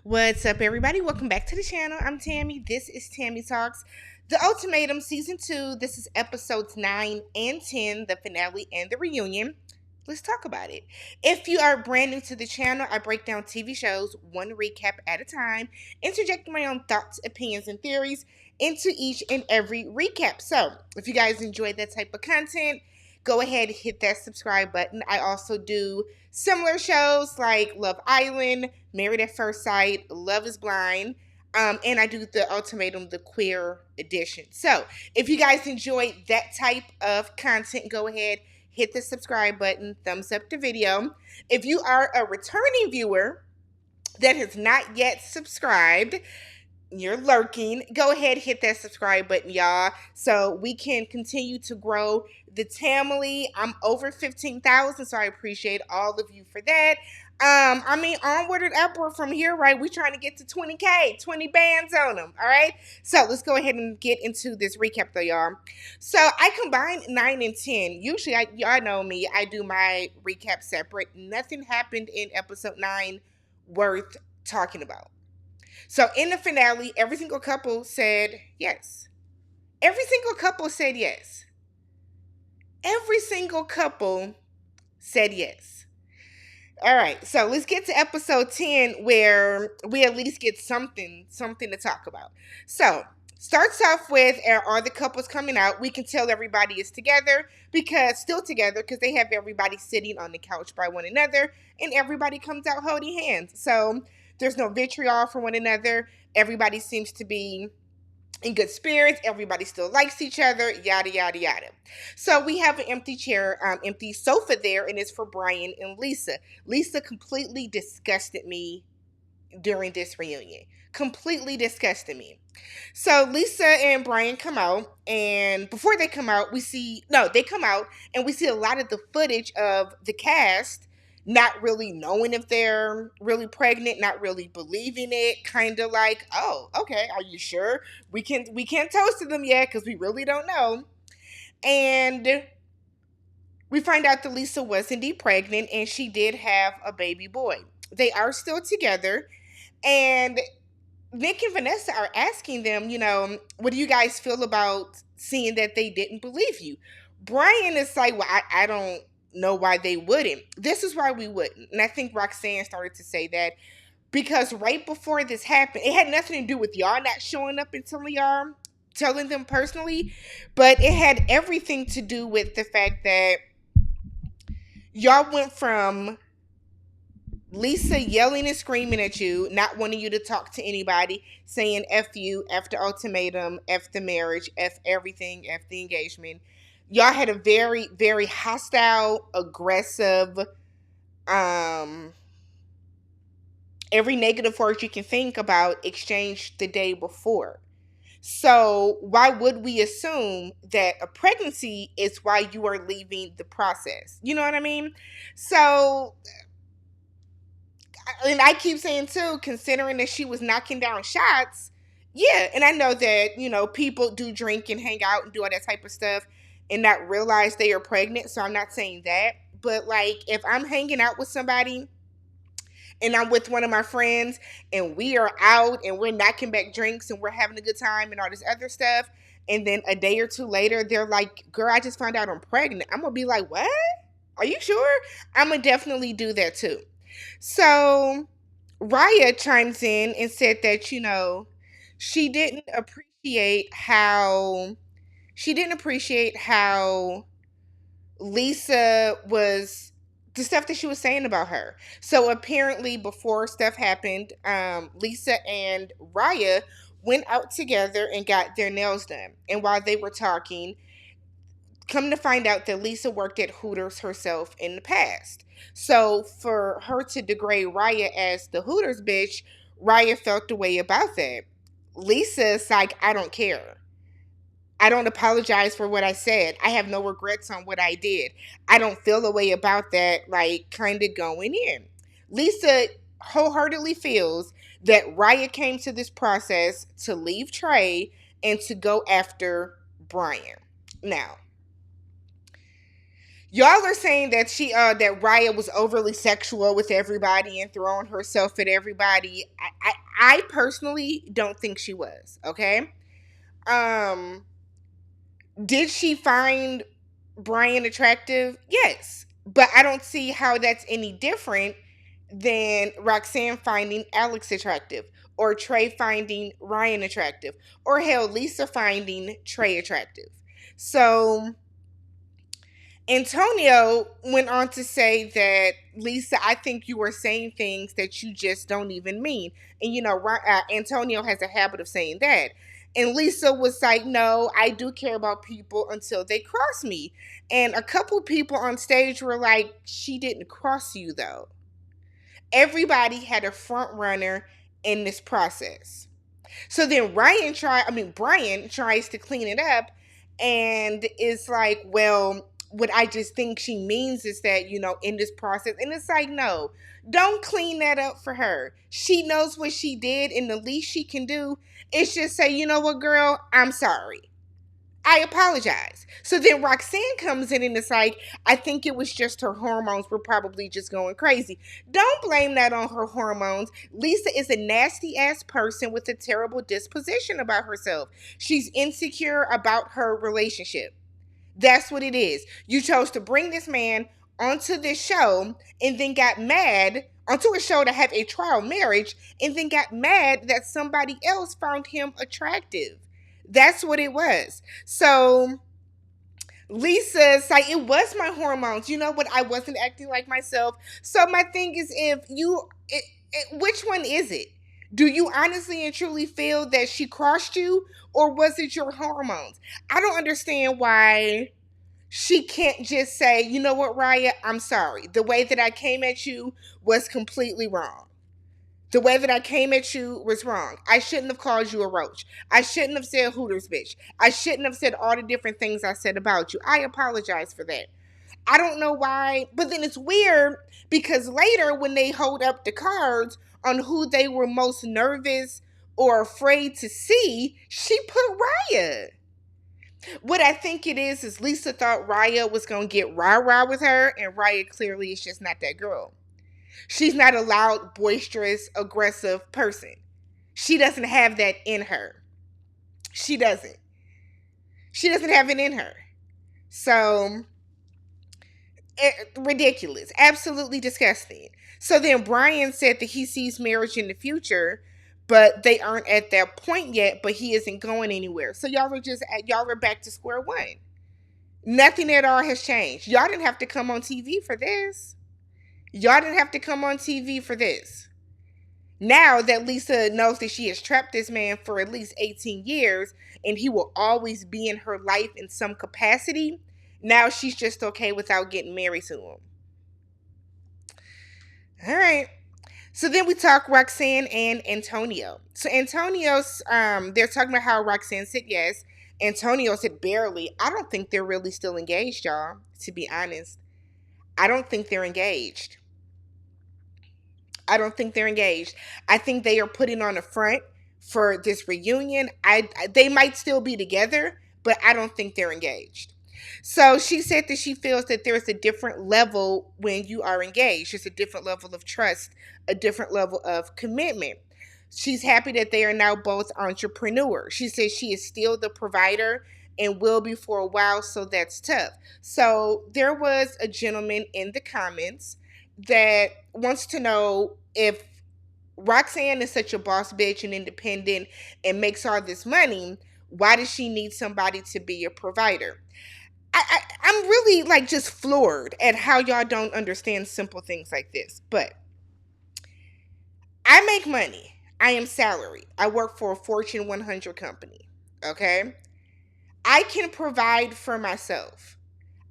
What's up, everybody? Welcome back to the channel. I'm Tammy. This is TammyTalks, the Ultimatum Season 2. This is episodes 9 and 10, the finale and the reunion. Let's talk about it. If you are brand new to the channel, I break down TV shows one recap at a time, interjecting my own thoughts, opinions, and theories into each and every recap. So, if you guys enjoy that type of content, go ahead and hit that subscribe button. I also do similar shows like Love Island, Married at First Sight, Love is Blind, and I do the Ultimatum, the queer edition. So if you guys enjoy that type of content, go ahead, hit the subscribe button, thumbs up the video. If you are a returning viewer that has not yet subscribed, you're lurking, go ahead, hit that subscribe button, y'all, so we can continue to grow the Tamily. I'm over 15,000, so I appreciate all of you for that. Onward and upward from here, right? We're trying to get to 20K, 20 bands on them, all right? So let's go ahead and get into this recap, though, y'all. So I combined 9 and 10. Usually, y'all know me, I do my recap separate. Nothing happened in episode 9 worth talking about. So in the finale, every single couple said yes. Every single couple said yes. Every single couple said yes. All right, so let's get to episode 10 where we at least get something to talk about. So, starts off with are the couples coming out? We can tell everybody is together because they have everybody sitting on the couch by one another and everybody comes out holding hands. So, there's no vitriol for one another. Everybody seems to be in good spirits. Everybody still likes each other, yada, yada, yada. So we have an empty chair, empty sofa there, and it's for Brian and Lisa. Lisa completely disgusted me during this reunion. Completely disgusted me. So Lisa and Brian come out, and before they come out, they come out, and we see a lot of the footage of the cast not really knowing if they're really pregnant, not really believing it, kind of like, oh, okay, are you sure? We can't toast to them yet because we really don't know. And we find out that Lisa was indeed pregnant and she did have a baby boy. They are still together, and Nick and Vanessa are asking them, what do you guys feel about seeing that they didn't believe you? Brian is like, well, I don't know why they wouldn't. This is why we wouldn't. And I think Roxanne started to say that because right before this happened, it had nothing to do with y'all not showing up and telling them personally, but it had everything to do with the fact that y'all went from Lisa yelling and screaming at you, not wanting you to talk to anybody, saying F you, F the ultimatum, F the marriage, F everything, F the engagement. Y'all had a very, very hostile, aggressive, every negative word you can think about exchanged the day before. So why would we assume that a pregnancy is why you are leaving the process? You know what I mean? So, and I keep saying too, considering that she was knocking down shots, yeah, and I know that, people do drink and hang out and do all that type of stuff and not realize they are pregnant, so I'm not saying that. But, like, if I'm hanging out with somebody and I'm with one of my friends and we are out and we're knocking back drinks and we're having a good time and all this other stuff, and then a day or two later, they're like, girl, I just found out I'm pregnant. I'm going to be like, what? Are you sure? I'm going to definitely do that too. So Raya chimes in and said that, she didn't appreciate how Lisa was, the stuff that she was saying about her. So apparently before stuff happened, Lisa and Raya went out together and got their nails done. And while they were talking, come to find out that Lisa worked at Hooters herself in the past. So for her to degrade Raya as the Hooters bitch, Raya felt the way about that. Lisa's like, I don't care. I don't apologize for what I said. I have no regrets on what I did. I don't feel a way about that, like, kind of going in. Lisa wholeheartedly feels that Raya came to this process to leave Trey and to go after Brian. Now, Y'all are saying that that Raya was overly sexual with everybody and throwing herself at everybody. I personally don't think she was. Okay. Um, did she find Brian attractive? Yes. But I don't see how that's any different than Roxanne finding Alex attractive, or Trey finding Ryan attractive, or hell, Lisa finding Trey attractive. So Antonio went on to say that, Lisa, I think you are saying things that you just don't even mean. And Antonio has a habit of saying that. And Lisa was like, no, I do care about people until they cross me. And a couple people on stage were like, she didn't cross you though. Everybody had a front runner in this process. So then Brian tries to clean it up and is like, well, what I just think she means is that, in this process. And it's like, no, don't clean that up for her. She knows what she did, and the least she can do is just say, you know what, girl, I'm sorry. I apologize. So then Roxanne comes in and it's like, I think it was just her hormones were probably just going crazy. Don't blame that on her hormones. Lisa is a nasty ass person with a terrible disposition about herself. She's insecure about her relationship. That's what it is. You chose to bring this man onto this show and then got mad onto a show to have a trial marriage and then got mad that somebody else found him attractive. That's what it was. So Lisa's like, it was my hormones. You know what? I wasn't acting like myself. So my thing is, which one is it? Do you honestly and truly feel that she crossed you, or was it your hormones? I don't understand why she can't just say, you know what, Raya, I'm sorry. The way that I came at you was completely wrong. The way that I came at you was wrong. I shouldn't have called you a roach. I shouldn't have said Hooters bitch. I shouldn't have said all the different things I said about you. I apologize for that. I don't know why, but then it's weird because later when they hold up the cards on who they were most nervous or afraid to see, she put Raya. What I think it is Lisa thought Raya was going to get rah-rah with her, and Raya clearly is just not that girl. She's not a loud, boisterous, aggressive person. She doesn't have that in her. She doesn't. She doesn't have it in her. So, ridiculous. Absolutely disgusting. So then Brian said that he sees marriage in the future, but they aren't at that point yet, but he isn't going anywhere. So y'all are back to square one. Nothing at all has changed. Y'all didn't have to come on TV for this. Y'all didn't have to come on TV for this. Now that Lisa knows that she has trapped this man for at least 18 years and he will always be in her life in some capacity, now she's just okay without getting married to him. All right. So then we talk Roxanne and Antonio. So they're talking about how Roxanne said yes. Antonio said barely. I don't think they're really still engaged, y'all, to be honest. I don't think they're engaged. I don't think they're engaged. I think they are putting on a front for this reunion. They might still be together, but I don't think they're engaged. So she said that she feels that there's a different level when you are engaged. There's a different level of trust, a different level of commitment. She's happy that they are now both entrepreneurs. She says she is still the provider and will be for a while, so that's tough. So there was a gentleman in the comments that wants to know if Roxanne is such a boss bitch and independent and makes all this money, why does she need somebody to be a provider? I'm really just floored at how y'all don't understand simple things like this. But I make money. I am salaried. I work for a Fortune 100 company. Okay? I can provide for myself.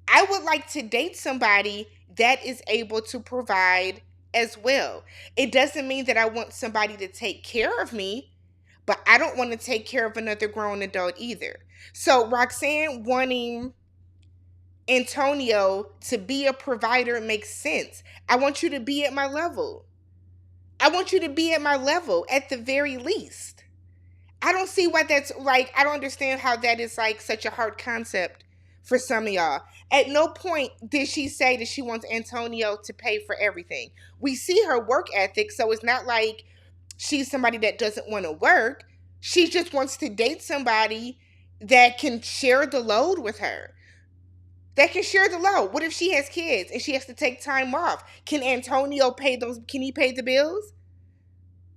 I would like to date somebody that is able to provide as well. It doesn't mean that I want somebody to take care of me, but I don't want to take care of another grown adult either. So Roxanne wanting Antonio to be a provider makes sense. I want you to be at my level. I want you to be at my level at the very least. I don't see why I don't understand how that is such a hard concept for some of y'all. At no point did she say that she wants Antonio to pay for everything. We see her work ethic, so it's not like she's somebody that doesn't want to work. She just wants to date somebody that can share the load with her. That can share the load. What if she has kids and she has to take time off? Can Antonio pay those? Can he pay the bills?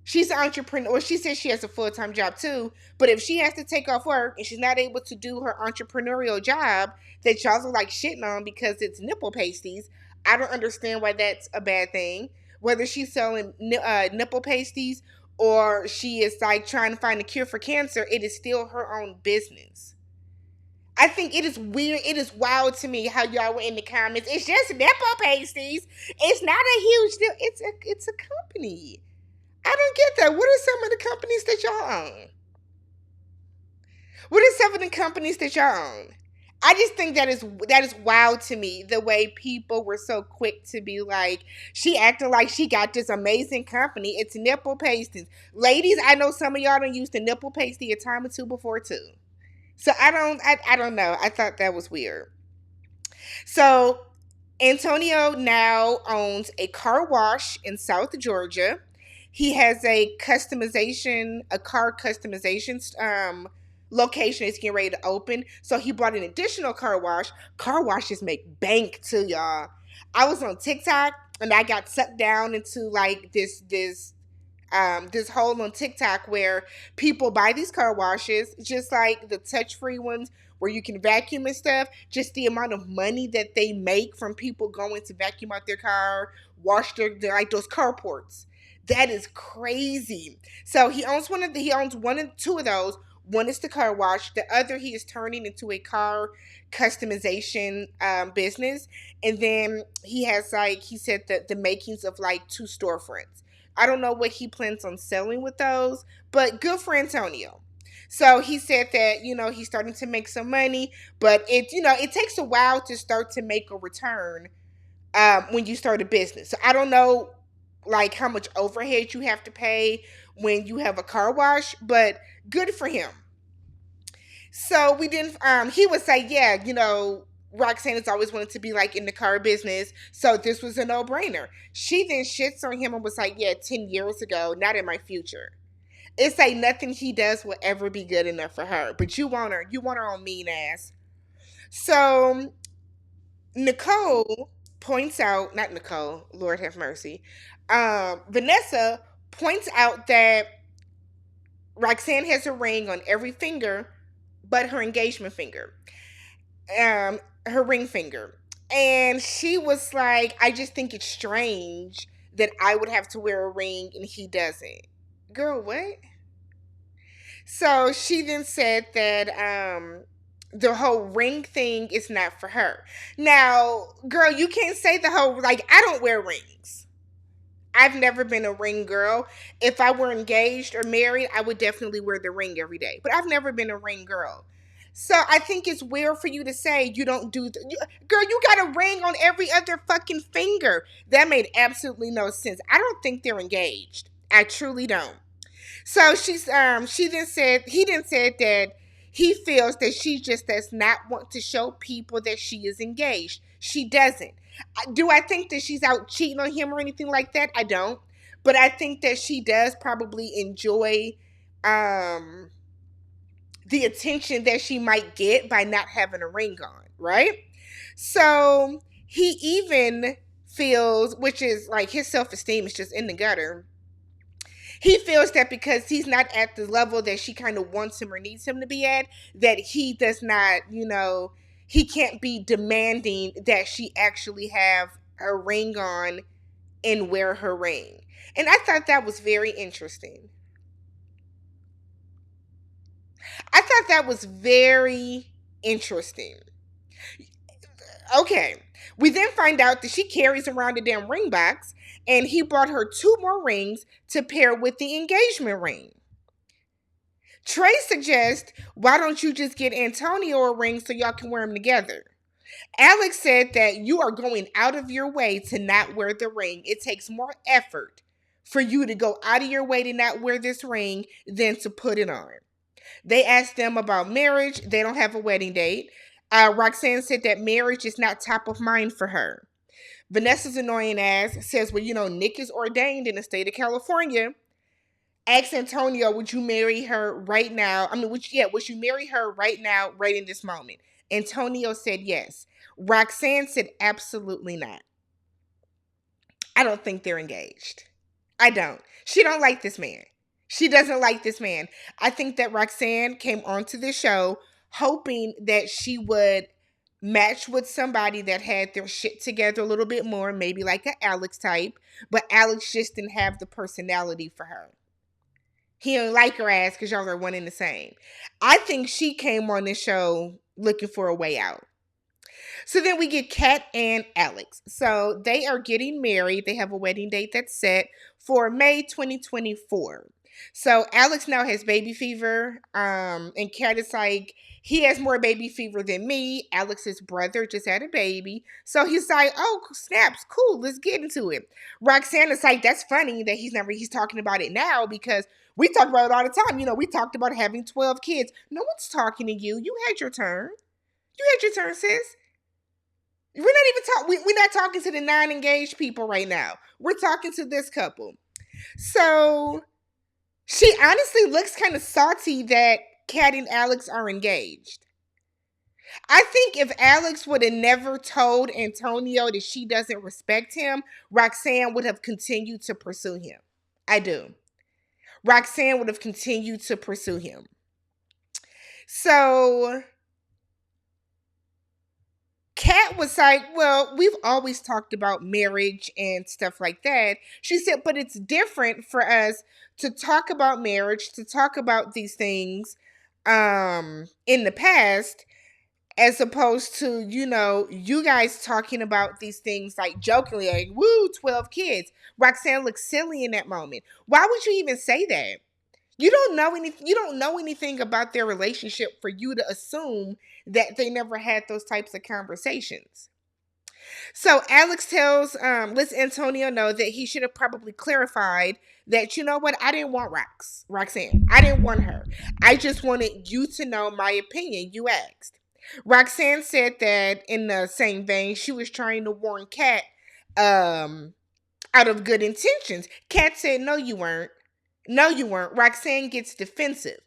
She's an entrepreneur. Well, she says she has a full-time job too. But if she has to take off work and she's not able to do her entrepreneurial job that y'all are like shitting on because it's nipple pasties, I don't understand why that's a bad thing. Whether she's selling nipple pasties or she is like trying to find a cure for cancer, it is still her own business. I think it is weird. It is wild to me how y'all were in the comments. It's just nipple pasties. It's not a huge deal. It's a company. I don't get that. What are some of the companies that y'all own? What are some of the companies that y'all own? I just think that is wild to me, the way people were so quick to be like, she acting like she got this amazing company. It's nipple pasties. Ladies, I know some of y'all done used the nipple pasty a time or two before too. So I don't know. I thought that was weird. So Antonio now owns a car wash in South Georgia. He has a car customization location is getting ready to open. So he bought an additional car wash. Car washes make bank too, y'all. I was on TikTok and I got sucked down into like this hole on TikTok where people buy these car washes, just like the touch-free ones where you can vacuum and stuff. Just the amount of money that they make from people going to vacuum out their car, wash their like those carports. That is crazy. So he owns one and two of those. One is the car wash. The other he is turning into a car customization business. And then he has like he said the makings of like two storefronts. I don't know what he plans on selling with those, but good for Antonio. So he said that, he's starting to make some money, but it takes a while to start to make a return when you start a business. So I don't know like how much overhead you have to pay when you have a car wash, but good for him. So we didn't he would say, yeah, Roxanne has always wanted to be like in the car business, so this was a no-brainer. She then shits on him and was like, yeah, 10 years ago, not in my future. It's like nothing he does will ever be good enough for her. But you want her on mean ass. So Nicole points out, not Nicole, Lord have mercy. Vanessa points out that Roxanne has a ring on every finger but her engagement finger. Her ring finger. And she was like, I just think it's strange that I would have to wear a ring and he doesn't. Girl, what? So she then said that the whole ring thing is not for her. Now, girl, you can't say the whole, like, I don't wear rings. I've never been a ring girl. If I were engaged or married, I would definitely wear the ring every day. But I've never been a ring girl. So I think it's weird for you to say you don't do girl, you got a ring on every other fucking finger. That made absolutely no sense. I don't think they're engaged. I truly don't. So he then said that he feels that she just does not want to show people that she is engaged. She doesn't. Do I think that she's out cheating on him or anything like that? I don't. But I think that she does probably enjoy the attention that she might get by not having a ring on, right? So he even feels, which is like his self-esteem is just in the gutter. He feels that because he's not at the level that she kind of wants him or needs him to be at, that he does not, he can't be demanding that she actually have a ring on and wear her ring. And I thought that was very interesting. I thought that was very interesting. Okay. We then find out that she carries around a damn ring box and he bought her two more rings to pair with the engagement ring. Trey suggests, why don't you just get Antonio a ring so y'all can wear them together? Alex said that you are going out of your way to not wear the ring. It takes more effort for you to go out of your way to not wear this ring than to put it on. They asked them about marriage. They don't have a wedding date. Roxanne said that marriage is not top of mind for her. Vanessa's annoying ass says, well, Nick is ordained in the state of California. Asked Antonio, would you marry her right now? I mean, would you marry her right now, right in this moment? Antonio said yes. Roxanne said absolutely not. I don't think they're engaged. I don't. She don't like this man. She doesn't like this man. I think that Roxanne came onto the show hoping that she would match with somebody that had their shit together a little bit more, maybe like an Alex type, but Alex just didn't have the personality for her. He don't like her ass because y'all are one and the same. I think she came on the show looking for a way out. So then we get Kat and Alex. So they are getting married. They have a wedding date that's set for May 2024. So Alex now has baby fever. And Kat is like, he has more baby fever than me. Alex's brother just had a baby. So he's like, oh, snaps, cool, let's get into it. Roxanne is like, that's funny that he's talking about it now because we talk about it all the time. We talked about having 12 kids. No one's talking to you. You had your turn. You had your turn, sis. We're not even talking. We're not talking to the non-engaged people right now. We're talking to this couple. So she honestly looks kind of salty that Kat and Alex are engaged. I think if Alex would have never told Antonio that she doesn't respect him, Roxanne would have continued to pursue him. I do. Roxanne would have continued to pursue him. So Kat was like, well, we've always talked about marriage and stuff like that. She said, but it's different for us to talk about marriage, to talk about these things in the past, as opposed to, you guys talking about these things like jokingly, like, woo, 12 kids. Roxanne looks silly in that moment. Why would you even say that? You don't know anything about their relationship for you to assume that they never had those types of conversations. So Alex lets Antonio know that he should have probably clarified that, you know what, I didn't want Roxanne. I didn't want her. I just wanted you to know my opinion. You asked. Roxanne said that in the same vein, she was trying to warn Kat out of good intentions. Kat said, no, you weren't. No, you weren't. Roxanne gets defensive.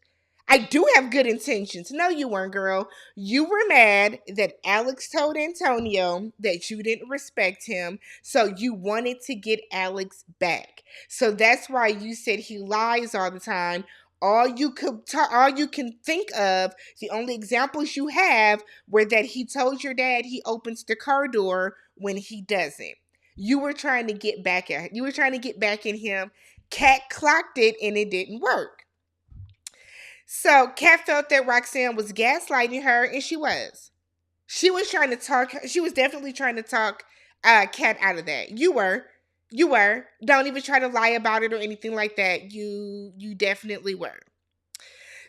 I do have good intentions. No, you weren't, girl. You were mad that Alex told Antonio that you didn't respect him, so you wanted to get Alex back. So that's why you said he lies all the time. All you can think of, the only examples you have were that he told your dad he opens the car door when he doesn't. You were trying to get back in him. Kat clocked it and it didn't work. So Kat felt that Roxanne was gaslighting her, and she was. She was definitely trying to talk Kat out of that. You were. Don't even try to lie about it or anything like that. You definitely were.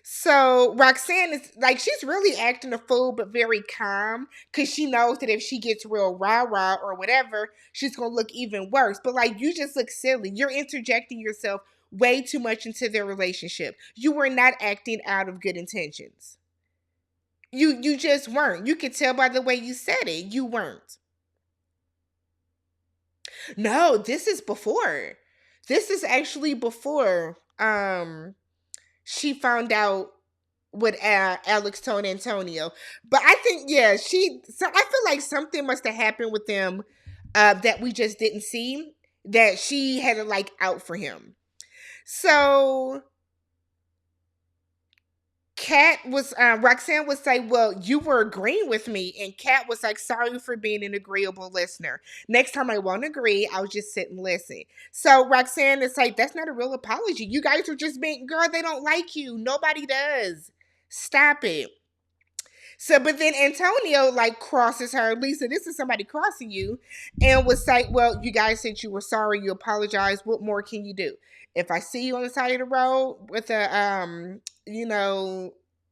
So Roxanne is like, she's really acting a fool, but very calm, because she knows that if she gets real rah-rah or whatever, she's going to look even worse. But like, you just look silly. You're interjecting yourself way too much into their relationship. You were not acting out of good intentions. You just weren't. You could tell by the way you said it. You weren't. No, this is before. This is actually before she found out what Alex told Antonio. But I think, yeah, I feel like something must have happened with them that we just didn't see, that she had to like out for him. So Roxanne was like, well, you were agreeing with me. And Kat was like, sorry for being an agreeable listener. Next time I won't agree, I'll just sit and listen. So Roxanne is like, that's not a real apology. You guys are just being, girl, they don't like you. Nobody does. Stop it. So, but then Antonio like crosses her. Lisa, this is somebody crossing you, and was like, well, you guys said you were sorry, you apologized. What more can you do? If I see you on the side of the road with a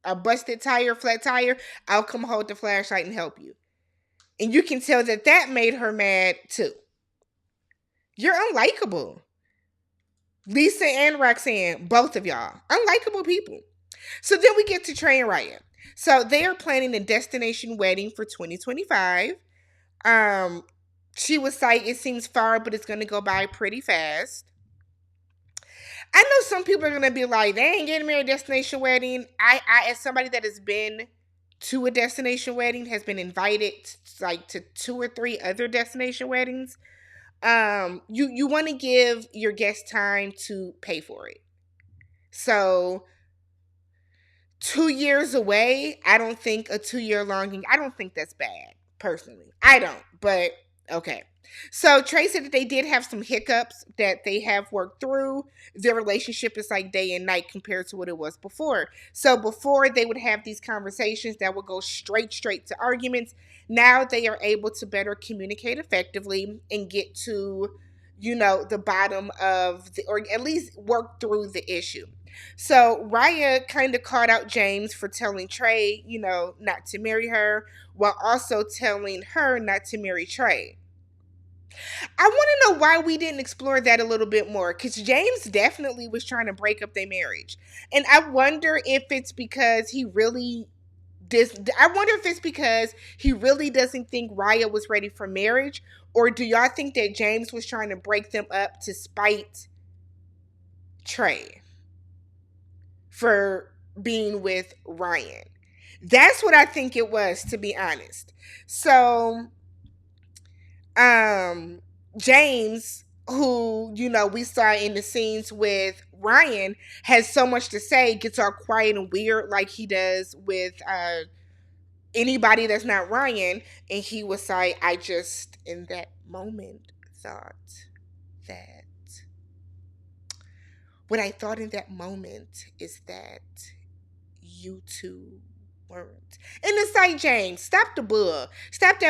a busted tire, flat tire, I'll come hold the flashlight and help you. And you can tell that made her mad too. You're unlikable. Lisa and Roxanne, both of y'all, unlikable people. So then we get to Trey and Ryan. So they are planning a destination wedding for 2025. Um, she was like, it seems far, but it's going to go by pretty fast. I know some people are going to be like, they ain't getting married destination wedding. As somebody that has been to a destination wedding, has been invited like to two or three other destination weddings. You want to give your guests time to pay for it. So 2 years away, I don't think a 2 year longing, I don't think that's bad, personally. I don't, but okay. So Trey said that they did have some hiccups that they have worked through. Their relationship is like day and night compared to what it was before. So before they would have these conversations that would go straight to arguments. Now they are able to better communicate effectively and get to, the bottom of the, or at least work through the issue. So Raya kind of called out James for telling Trey, not to marry her, while also telling her not to marry Trey. I want to know why we didn't explore that a little bit more, because James definitely was trying to break up their marriage. And I wonder if it's because he really I wonder if it's because he really doesn't think Raya was ready for marriage, or do y'all think that James was trying to break them up to spite Trey for being with Ryan? That's what I think it was, to be honest. So, James, who, we saw in the scenes with Ryan, has so much to say, gets all quiet and weird like he does with anybody that's not Ryan. And he was like, I just, in that moment, thought that. What I thought in that moment is that you two weren't. And it's like, James, stop that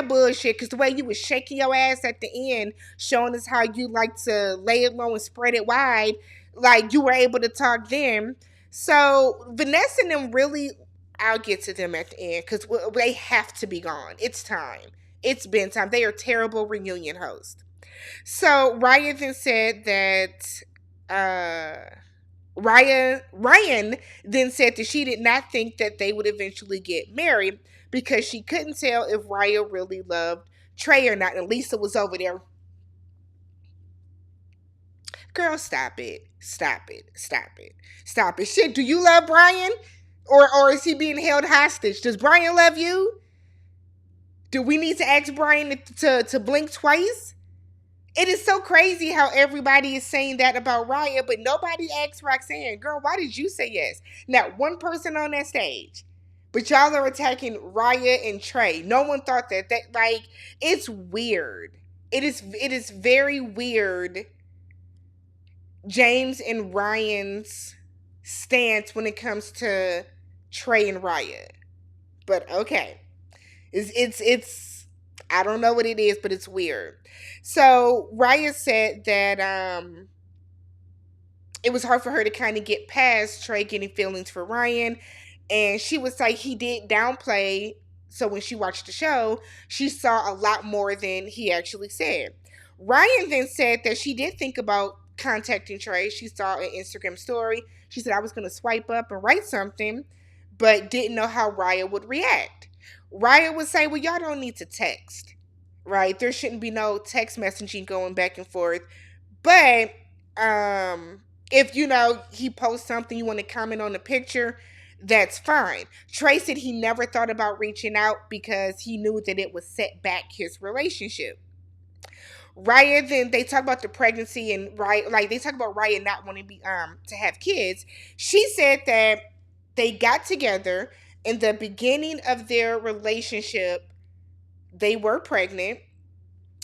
bullshit, because the way you was shaking your ass at the end, showing us how you like to lay it low and spread it wide, like you were able to talk then. So Vanessa and them really, I'll get to them at the end, because they have to be gone. It's time. It's been time. They are terrible reunion hosts. So Ryan then said that Ryan then said that she did not think that they would eventually get married because she couldn't tell if Raya really loved Trey or not. And Lisa was over there. Girl, stop it. Stop it. Stop it. Stop it. Shit, do you love Brian? Or is he being held hostage? Does Brian love you? Do we need to ask Brian to blink twice? It is so crazy how everybody is saying that about Raya, but nobody asked Roxanne, girl, why did you say yes? Not one person on that stage. But y'all are attacking Raya and Trey. No one thought that. It's weird. It is very weird, James and Ryan's stance when it comes to Trey and Raya. But okay. It's I don't know what it is, but it's weird. So Raya said that it was hard for her to kind of get past Trey getting feelings for Ryan. And she was like, he did downplay. So when she watched the show, she saw a lot more than he actually said. Ryan then said that she did think about contacting Trey. She saw an Instagram story. She said, I was going to swipe up and write something, but didn't know how Raya would react. Raya would say, well, y'all don't need to text, right? There shouldn't be no text messaging going back and forth. But if, he posts something, you want to comment on the picture, that's fine. Trey said he never thought about reaching out because he knew that it would set back his relationship. Raya, then they talk about the pregnancy and they talk about Raya not wanting to have kids. She said that they got together in the beginning of their relationship. They were pregnant.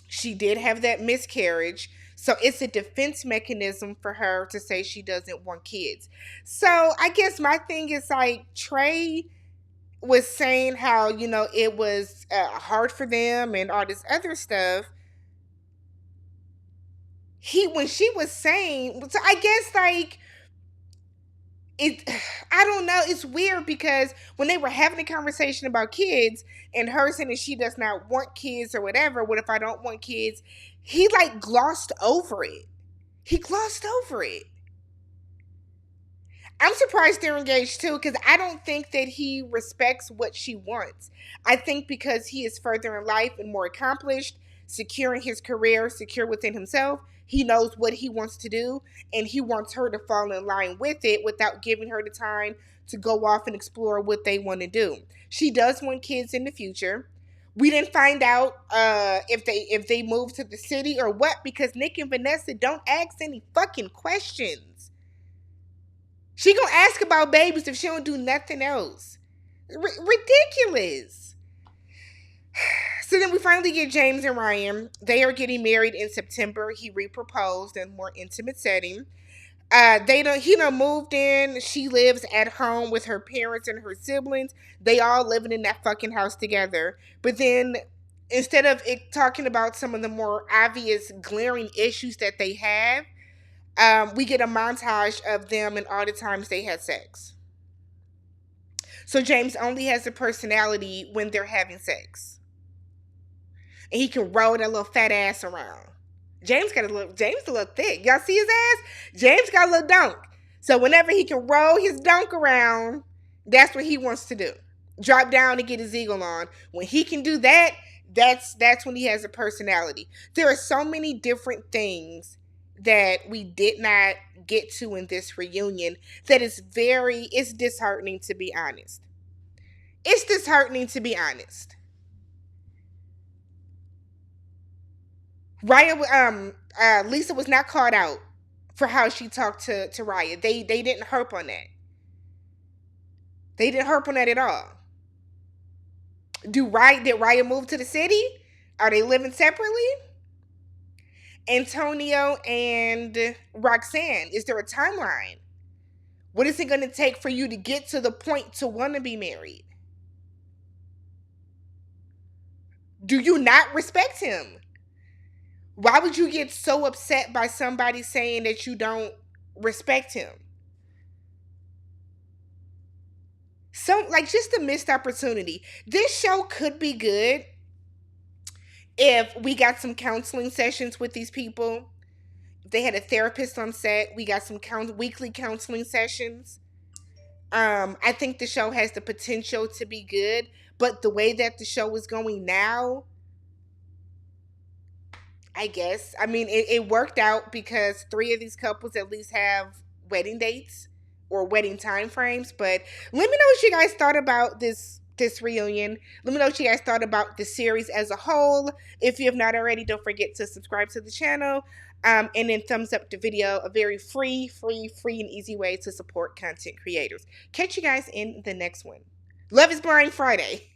She did have that miscarriage. So it's a defense mechanism for her to say she doesn't want kids. So I guess my thing is like, Trey was saying how, it was hard for them and all this other stuff. When she was saying, so I guess I don't know, it's weird because when they were having a conversation about kids and her saying that she does not want kids or whatever, what if I don't want kids? He glossed over it. He glossed over it. I'm surprised they're engaged too, because I don't think that he respects what she wants. I think because he is further in life and more accomplished, secure in his career, secure within himself, he knows what he wants to do, and he wants her to fall in line with it without giving her the time to go off and explore what they want to do. She does want kids in the future. We didn't find out if they moved to the city or what, because Nick and Vanessa don't ask any fucking questions. She gonna ask about babies if she don't do nothing else. Ridiculous. So then we finally get James and Ryan. They are getting married in September. He reproposed in a more intimate setting. They don't. He done moved in. She lives at home with her parents and her siblings. They all living in that fucking house together. But then, instead of it talking about some of the more obvious, glaring issues that they have, we get a montage of them and all the times they had sex. So James only has a personality when they're having sex, and he can roll that little fat ass around. James a little thick. Y'all see his ass? James got a little dunk. So whenever he can roll his dunk around, that's what he wants to do. Drop down and get his eagle on. When he can do that, that's when he has a personality. There are so many different things that we did not get to in this reunion that is it's disheartening, to be honest. It's disheartening, to be honest. Lisa was not called out for how she talked to Raya. They didn't harp on that. They didn't harp on that at all. Did Raya move to the city? Are they living separately? Antonio and Roxanne, is there a timeline? What is it going to take for you to get to the point to want to be married? Do you not respect him? Why would you get so upset by somebody saying that you don't respect him? So, like, just a missed opportunity. This show could be good if we got some counseling sessions with these people. If they had a therapist on set, we got some weekly counseling sessions. I think the show has the potential to be good, but the way that the show is going now, I guess. I mean, it worked out because three of these couples at least have wedding dates or wedding time frames. But let me know what you guys thought about this reunion. Let me know what you guys thought about the series as a whole. If you have not already, don't forget to subscribe to the channel. And then thumbs up the video. A very free and easy way to support content creators. Catch you guys in the next one. Love is Blind Friday.